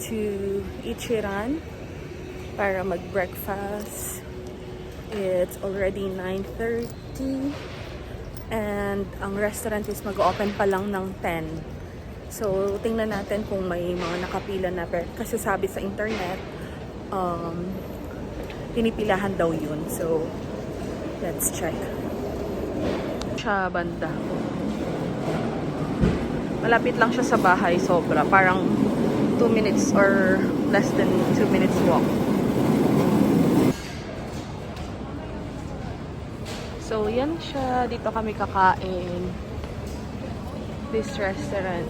to Ichiran para mag-breakfast. It's already 9:30 and ang restaurant is mag-open pa lang ng 10. So, tingnan natin kung may mga nakapila na. Kasi sabi sa internet, pinipilahan daw yun. So, let's check. Siya banda. Malapit lang siya sa bahay, sobra. Parang 2 minutes or less than 2 minutes walk. So, yan siya. Dito kami kakain. This restaurant.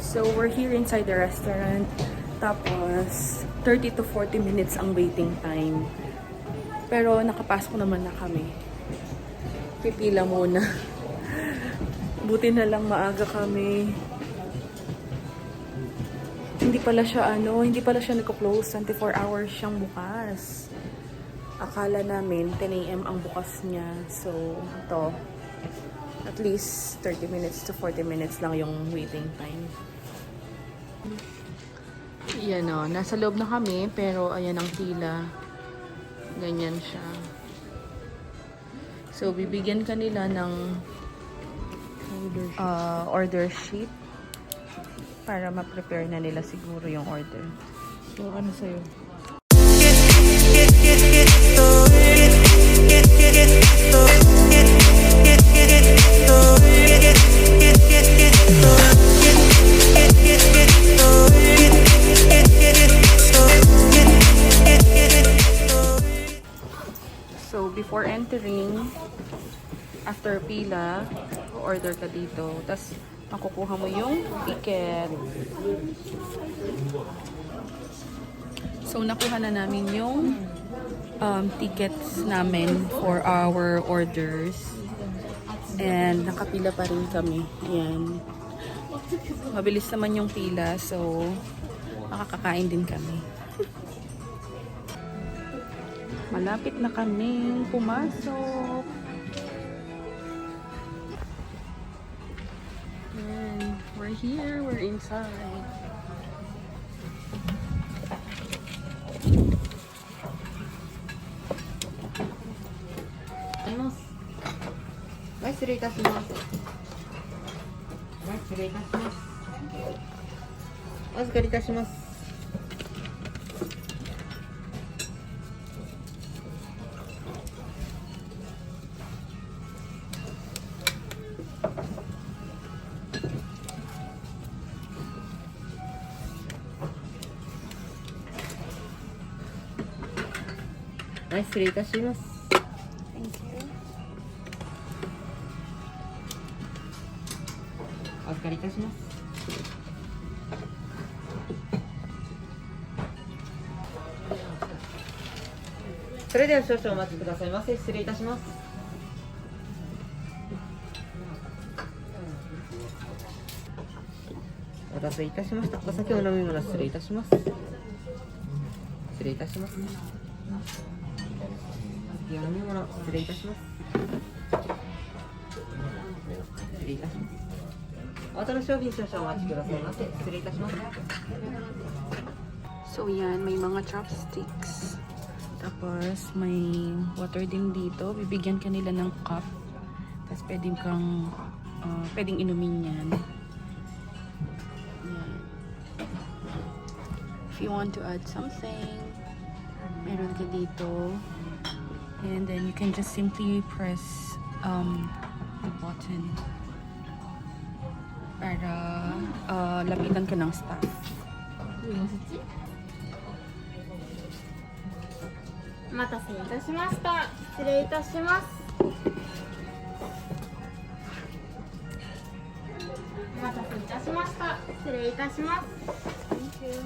So, we're here inside the restaurant. Tapos, 30 to 40 minutes ang waiting time. Pero, nakapasok naman na kami. Pipila muna. Buti na lang maaga kami. Hindi pala siya nagko-close. 24 hours siyang bukas. Akala namin 10 AM ang bukas niya. So, ito. At least 30 minutes to 40 minutes lang yung waiting time. Yan o. Nasa loob na kami. Pero ayan ang pila. Ganyan siya. So, bibigyan ka nila ng order sheet para ma-prepare na nila siguro yung order. So, ano sa'yo? So, before entering, after pila, order ka dito. Tapos, makukuha mo yung ticket. So, nakuha na namin yung tickets namin for our orders. And, nakapila pa rin kami. Ayan. Mabilis naman yung pila. So, makakakain din kami. Malapit na kaming pumasok. And we're here, we're inside. So yan, may mga chopsticks. Tapos may water din dito. Bibigyan ka nila ng cup. Tapos pwedeng inumin yan. Yan. If you want to add something, meron ka dito. And then you can just simply press the button para lapitan ka ng staff. Thank you.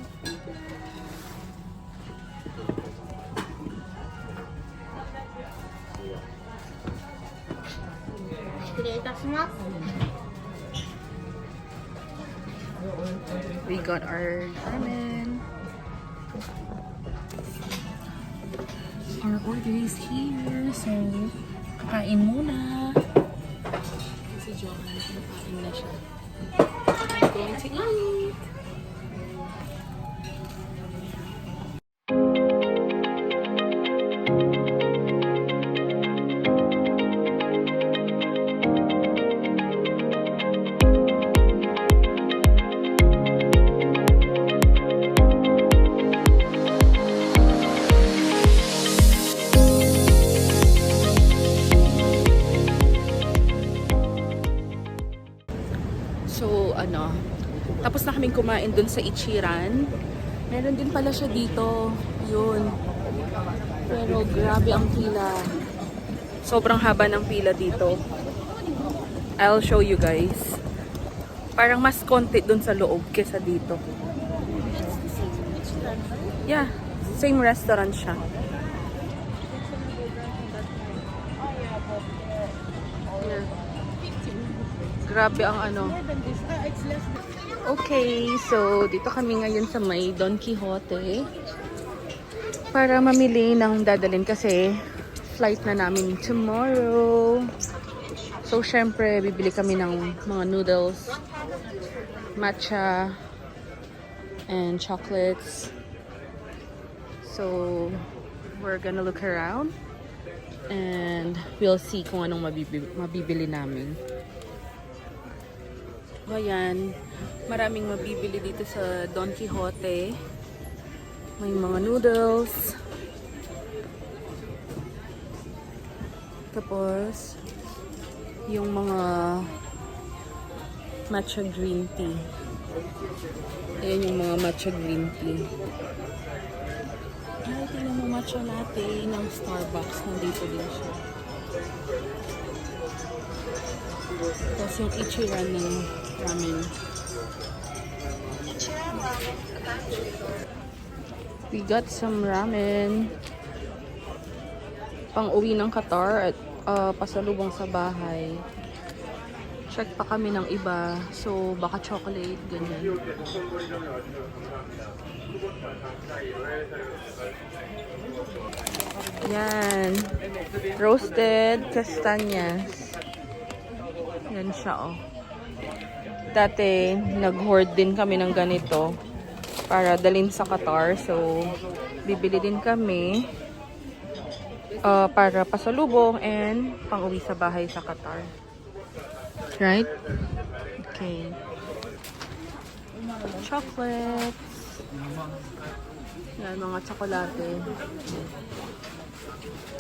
We got our ramen. Our order is here. So, kakain muna. Si Johan, kakain na siya. I'm going to eat. So, tapos na kaming kumain dun sa Ichiran. Meron din pala siya dito. Yun. Pero grabe ang pila. Sobrang haba ng pila dito. I'll show you guys. Parang mas konti dun sa loob kesa dito. Yeah, same restaurant siya. Yeah. Grabe ang Okay, so dito kami ngayon sa may Don Quixote para mamili ng dadalhin kasi flight na namin tomorrow. So syempre bibili kami ng mga noodles, matcha, and chocolates. So we're gonna look around and we'll see kung anong mabibili namin. Ayan, maraming mabibili dito sa Don Quixote. May mga noodles. Tapos, yung mga matcha green tea. Ayan yung mga matcha green tea. Ay, tingnan mo matcha latte ng Starbucks. Nandito din siya. Tapos yung Ichiran ng ramen. We got some ramen. Pang-uwi ng Qatar at pasalubong sa bahay. Check pa kami ng iba. So, baka chocolate, ganyan. Yan. Roasted castanyas. Yan siya, oh. Dati, nag-hoard din kami ng ganito para dalhin sa Qatar. So, bibili din kami para pasalubong and pang-uwi sa bahay sa Qatar. Right? Okay. Chocolates. Yan, mga tsokolate.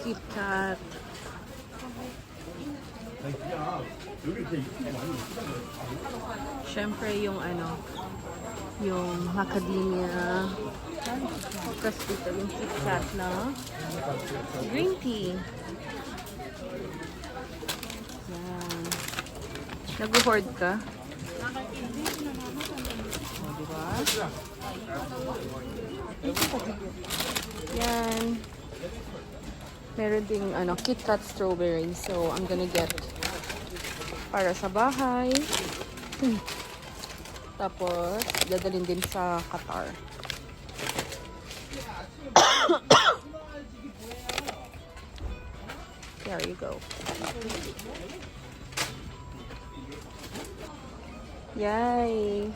KitKat. Siyempre yung yung macadamia. Tapos dito yung KitKat na green tea. Yan. Nag-hoard ka? O, diba? Yan. Meron ding KitKat strawberry. So, I'm gonna get para sa bahay. Tapos, dadalhin din sa Qatar. There you go. Yay!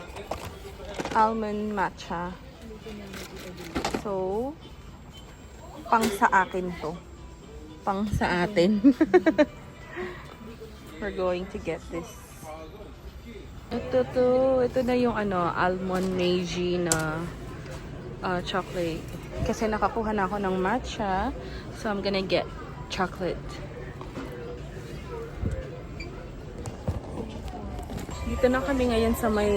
Almond matcha. So, pang sa akin to. Pang sa atin. We're going to get this. Ito na yung almond meiji na chocolate. Kasi nakakuha na ako ng matcha. So, I'm gonna get chocolate. Dito na kami ngayon sa may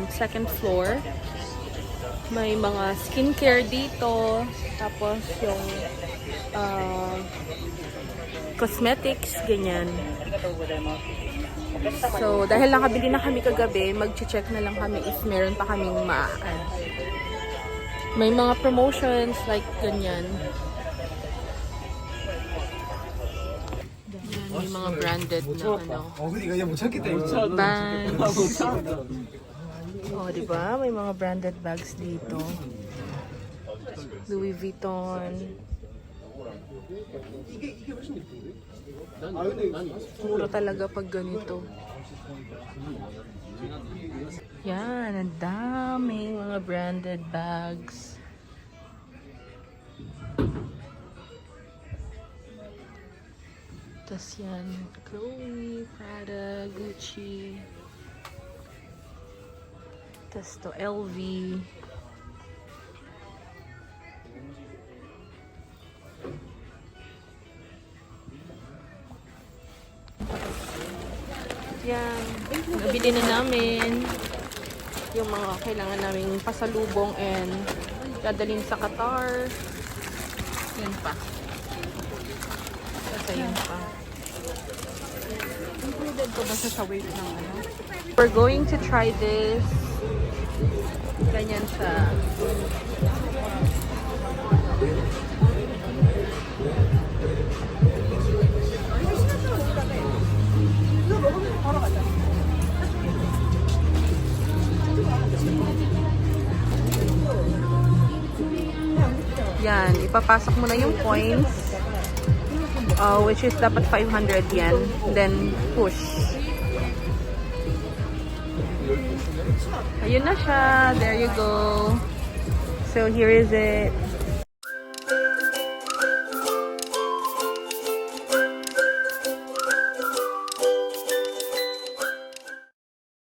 second floor. May mga skincare dito. Tapos yung cosmetics, ganyan. So, dahil nakabili na kami kagabi, mag-check na lang kami if meron pa kaming ma-add. May mga promotions like ganyan. Yan, may mga branded na bags. Oh, diba? May mga branded bags dito. Louis Vuitton. Mura talaga pag ganito. Yan, ang daming mga branded bags. Tas yan, Chloe, Prada, Gucci. Tas to LV. Yan. Nabili na namin yung mga kailangan naming pasalubong and dadalhin sa Qatar. Yan pa. Kasi yun pa. Included ko ba sa weight ng ano? We're going to try this. Ganyan siya. Yan, ipapasok mo na yung points, which is dapat 500 yen. Then, push. Ayun na siya. There you go. So, here is it.